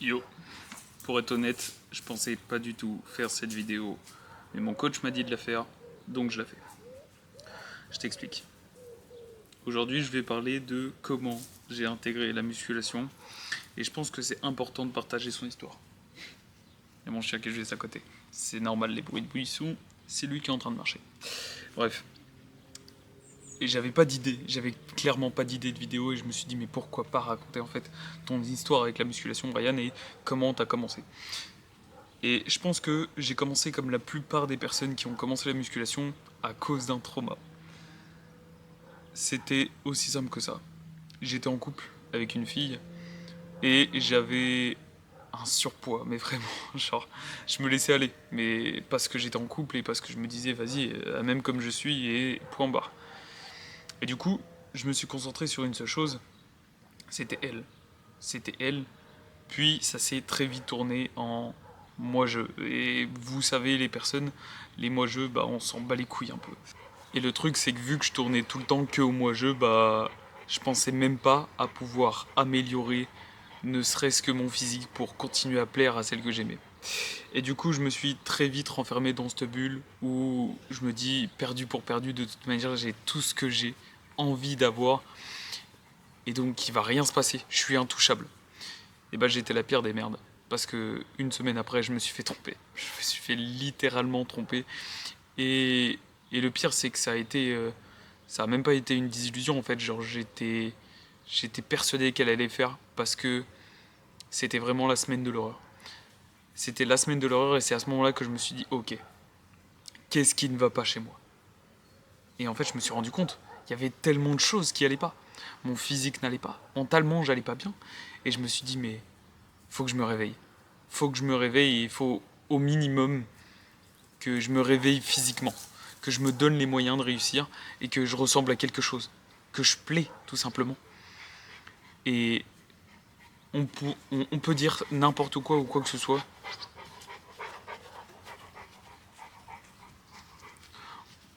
Yo, pour être honnête, je pensais pas du tout faire cette vidéo, mais mon coach m'a dit de la faire, donc je la fais. Je t'explique. Aujourd'hui, je vais parler de comment j'ai intégré la musculation, et je pense que c'est important de partager son histoire. Il y a mon chien qui est juste à côté. C'est normal, les bruits de buisson, c'est lui qui est en train de marcher. Bref. Et j'avais pas d'idée, j'avais clairement pas d'idée de vidéo, et je me suis dit, mais pourquoi pas raconter en fait ton histoire avec la musculation, Brian, et comment t'as commencé. Et je pense que j'ai commencé comme la plupart des personnes qui ont commencé la musculation à cause d'un trauma. C'était aussi simple que ça. J'étais en couple avec une fille et j'avais un surpoids, mais vraiment, genre, je me laissais aller. Mais parce que j'étais en couple et parce que je me disais, vas-y, même comme je suis et point barre. Et du coup, je me suis concentré sur une seule chose, c'était elle. C'était elle. Puis ça s'est très vite tourné en moi-je. Et vous savez, les personnes, les moi-je, bah on s'en bat les couilles un peu. Et le truc, c'est que vu que je tournais tout le temps que au moi-je, bah je pensais même pas à pouvoir améliorer ne serait-ce que mon physique pour continuer à plaire à celle que j'aimais. Et du coup, je me suis très vite renfermé dans cette bulle où je me dis, perdu pour perdu, de toute manière, j'ai tout ce que j'ai envie d'avoir. Et donc, il va rien se passer. Je suis intouchable. Et bah j'étais la pire des merdes. Parce que une semaine après, je me suis fait tromper. Je me suis fait littéralement tromper. Et, et le pire, c'est que ça a été. Ça a même pas été une désillusion en fait. Genre, j'étais persuadé qu'elle allait faire. Parce que c'était vraiment la semaine de l'horreur. C'était la semaine de l'horreur et c'est à ce moment-là que je me suis dit, ok, qu'est-ce qui ne va pas chez moi? Et en fait, je me suis rendu compte. Il y avait tellement de choses qui allaient pas. Mon physique n'allait pas. Mentalement, j'allais pas bien. Et je me suis dit, mais faut que je me réveille. Faut que je me réveille et il faut au minimum que je me réveille physiquement. Que je me donne les moyens de réussir et que je ressemble à quelque chose. Que je plais, tout simplement. Et on peut dire n'importe quoi ou quoi que ce soit.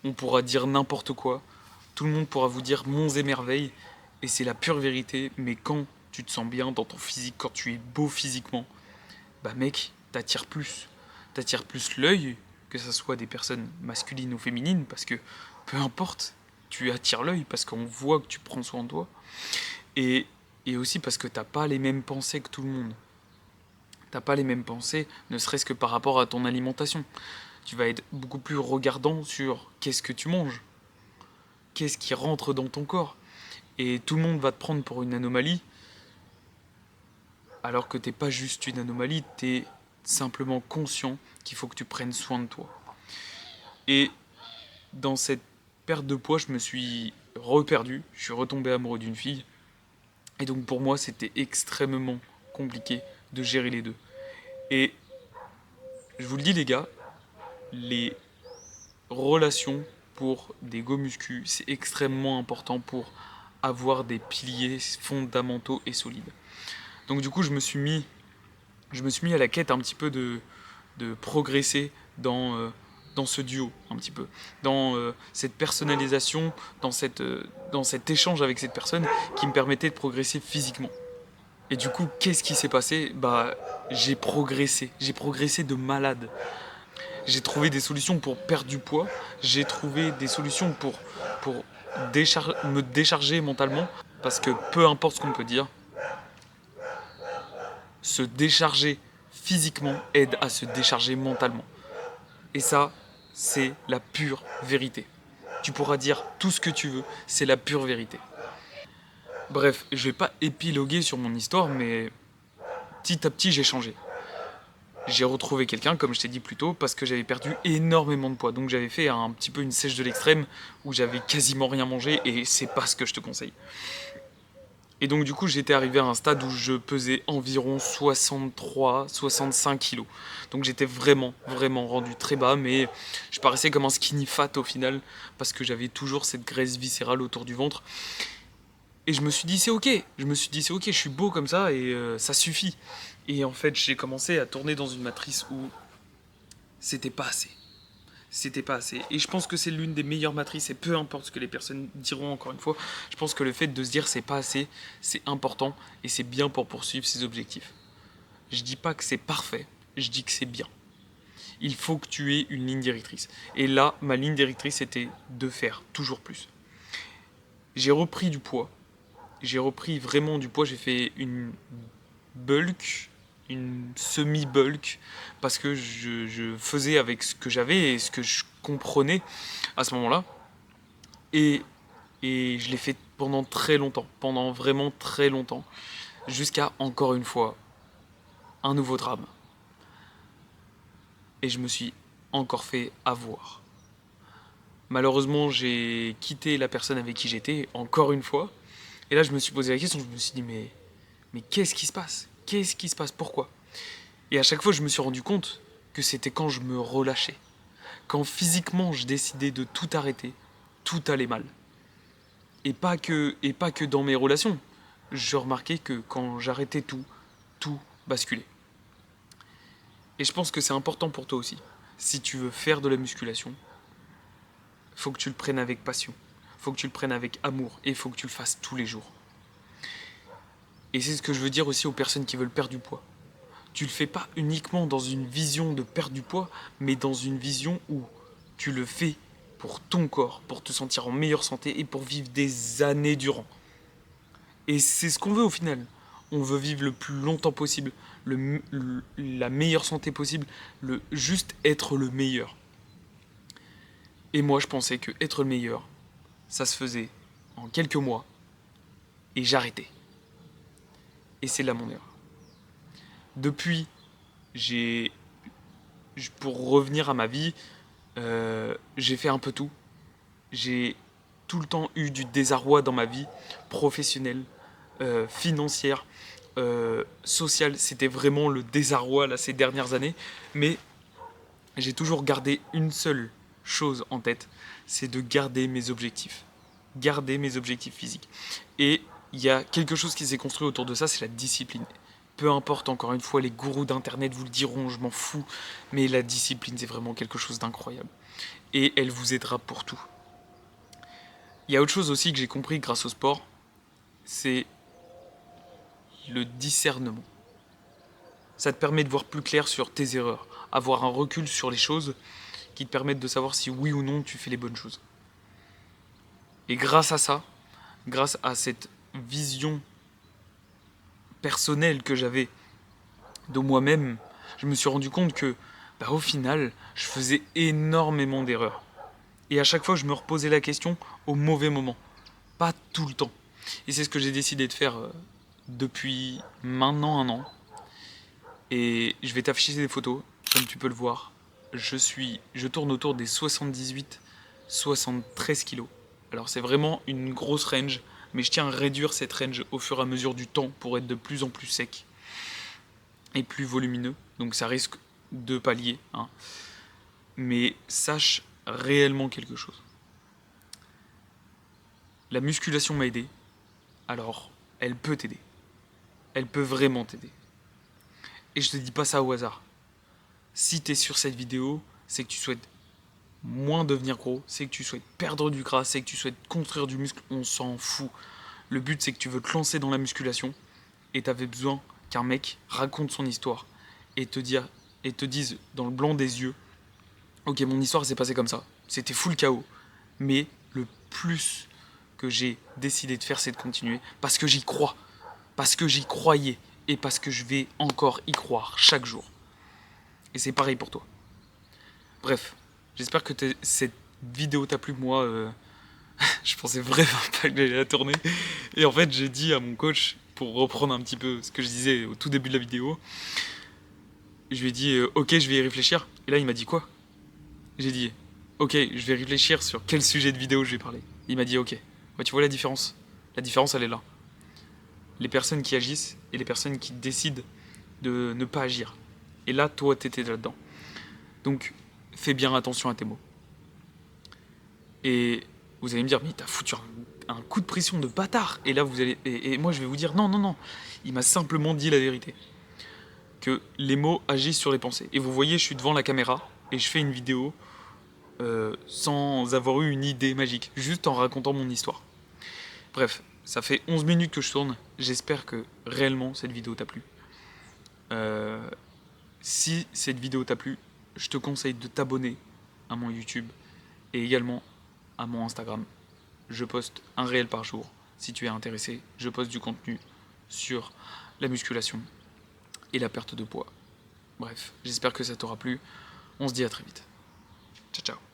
On pourra dire n'importe quoi. Tout le monde pourra vous dire monts et merveilles. Et c'est la pure vérité. Mais quand tu te sens bien dans ton physique, quand tu es beau physiquement, bah mec, t'attires plus. T'attires plus l'œil, que ce soit des personnes masculines ou féminines, parce que peu importe, tu attires l'œil parce qu'on voit que tu prends soin de toi. Et, et aussi parce que t'as pas les mêmes pensées que tout le monde. T'as pas les mêmes pensées, ne serait-ce que par rapport à ton alimentation. Tu vas être beaucoup plus regardant sur qu'est-ce que tu manges, qu'est-ce qui rentre dans ton corps. Et tout le monde va te prendre pour une anomalie, alors que t'es pas juste une anomalie, t'es simplement conscient qu'il faut que tu prennes soin de toi. Et dans cette perte de poids, je me suis reperdu, je suis retombé amoureux d'une fille. Et donc pour moi, c'était extrêmement compliqué de gérer les deux. Et je vous le dis les gars, les relations pour des go muscu, c'est extrêmement important pour avoir des piliers fondamentaux et solides. Donc du coup, je me suis mis à la quête un petit peu de progresser dans ce duo, un petit peu. Dans cette personnalisation, dans cet échange avec cette personne qui me permettait de progresser physiquement. Et du coup, qu'est-ce qui s'est passé? Bah, j'ai progressé de malade. J'ai trouvé des solutions pour perdre du poids, j'ai trouvé des solutions pour me décharger mentalement, parce que peu importe ce qu'on peut dire, se décharger physiquement aide à se décharger mentalement. Et ça, c'est la pure vérité. Tu pourras dire tout ce que tu veux, c'est la pure vérité. Bref, je vais pas épiloguer sur mon histoire, mais petit à petit j'ai changé. J'ai retrouvé quelqu'un, comme je t'ai dit plus tôt, parce que j'avais perdu énormément de poids. Donc j'avais fait un petit peu une sèche de l'extrême où j'avais quasiment rien mangé et c'est pas ce que je te conseille. Et donc du coup j'étais arrivé à un stade où je pesais environ 63-65 kilos. Donc j'étais vraiment rendu très bas, mais je paraissais comme un skinny fat au final, parce que j'avais toujours cette graisse viscérale autour du ventre. Et je me suis dit c'est ok, je suis beau comme ça et ça suffit. Et en fait j'ai commencé à tourner dans une matrice où c'était pas assez. C'était pas assez. Et je pense que c'est l'une des meilleures matrices, et peu importe ce que les personnes diront encore une fois, je pense que le fait de se dire c'est pas assez, c'est important, et c'est bien pour poursuivre ses objectifs. Je dis pas que c'est parfait, je dis que c'est bien. Il faut que tu aies une ligne directrice. Et là, ma ligne directrice était de faire toujours plus. J'ai repris du poids. J'ai repris vraiment du poids. J'ai fait une bulk, une semi-bulk, parce que je faisais avec ce que j'avais et ce que je comprenais à ce moment-là. Et, et je l'ai fait pendant très longtemps, pendant vraiment très longtemps, jusqu'à, encore une fois, un nouveau drame. Et je me suis encore fait avoir. Malheureusement, j'ai quitté la personne avec qui j'étais, encore une fois. Et là, je me suis posé la question, je me suis dit, mais qu'est-ce qui se passe? Qu'est-ce qui se passe? Pourquoi? Et à chaque fois, je me suis rendu compte que c'était quand je me relâchais. Quand physiquement, je décidais de tout arrêter, tout allait mal. Et pas que dans mes relations. Je remarquais que quand j'arrêtais tout, tout basculait. Et je pense que c'est important pour toi aussi. Si tu veux faire de la musculation, faut que tu le prennes avec passion. Faut que tu le prennes avec amour. Et faut que tu le fasses tous les jours. Et c'est ce que je veux dire aussi aux personnes qui veulent perdre du poids. Tu le fais pas uniquement dans une vision de perdre du poids, mais dans une vision où tu le fais pour ton corps, pour te sentir en meilleure santé et pour vivre des années durant. Et c'est ce qu'on veut au final. On veut vivre le plus longtemps possible, la meilleure santé possible, juste être le meilleur. Et moi, je pensais que être le meilleur, ça se faisait en quelques mois, et j'arrêtais. Et c'est là mon erreur. Depuis, pour revenir à ma vie, j'ai fait un peu tout. J'ai tout le temps eu du désarroi dans ma vie professionnelle, financière, sociale. C'était vraiment le désarroi là, ces dernières années. Mais j'ai toujours gardé une seule chose en tête, c'est de garder mes objectifs. Garder mes objectifs physiques. Et il y a quelque chose qui s'est construit autour de ça, c'est la discipline. Peu importe, encore une fois, les gourous d'internet vous le diront, je m'en fous. Mais la discipline, c'est vraiment quelque chose d'incroyable. Et elle vous aidera pour tout. Il y a autre chose aussi que j'ai compris grâce au sport, c'est le discernement. Ça te permet de voir plus clair sur tes erreurs, avoir un recul sur les choses qui te permettent de savoir si oui ou non tu fais les bonnes choses. Et grâce à ça, grâce à cette vision personnelle que j'avais de moi-même, je me suis rendu compte que, au final, je faisais énormément d'erreurs. Et à chaque fois, je me reposais la question au mauvais moment. Pas tout le temps. Et c'est ce que j'ai décidé de faire depuis maintenant un an. Et je vais t'afficher des photos, comme tu peux le voir. Je tourne autour des 78-73 kilos. Alors c'est vraiment une grosse range, mais je tiens à réduire cette range au fur et à mesure du temps pour être de plus en plus sec et plus volumineux. Donc ça risque de pallier. Mais sache réellement quelque chose. La musculation m'a aidé. Alors, elle peut t'aider. Elle peut vraiment t'aider. Et je te dis pas ça au hasard. Si tu es sur cette vidéo, c'est que tu souhaites moins devenir gros, c'est que tu souhaites perdre du gras, c'est que tu souhaites construire du muscle, on s'en fout. Le but, c'est que tu veux te lancer dans la musculation et tu avais besoin qu'un mec raconte son histoire et te dise dans le blanc des yeux, ok, mon histoire s'est passée comme ça, c'était full chaos, mais le plus que j'ai décidé de faire, c'est de continuer parce que j'y crois, parce que j'y croyais et parce que je vais encore y croire chaque jour. Et c'est pareil pour toi. Bref, j'espère que cette vidéo t'a plu. Moi, je pensais vraiment pas que j'allais la tourner. Et en fait, j'ai dit à mon coach, pour reprendre un petit peu ce que je disais au tout début de la vidéo, je lui ai dit ok, je vais y réfléchir. Et là, il m'a dit quoi? J'ai dit ok, je vais réfléchir sur quel sujet de vidéo je vais parler. Il m'a dit ok. Ouais, tu vois la différence? La différence, elle est là. Les personnes qui agissent et les personnes qui décident de ne pas agir. Et là, toi, t'étais là-dedans. Donc, fais bien attention à tes mots. Et vous allez me dire, mais t'as foutu un coup de pression de bâtard. Et là, et moi, je vais vous dire, non, non, non. Il m'a simplement dit la vérité. Que les mots agissent sur les pensées. Et vous voyez, je suis devant la caméra et je fais une vidéo sans avoir eu une idée magique. Juste en racontant mon histoire. Bref, ça fait 11 minutes que je tourne. J'espère que réellement cette vidéo t'a plu. Si cette vidéo t'a plu, je te conseille de t'abonner à mon YouTube et également à mon Instagram. Je poste un réel par jour. Si tu es intéressé, je poste du contenu sur la musculation et la perte de poids. Bref, j'espère que ça t'aura plu. On se dit à très vite. Ciao, ciao.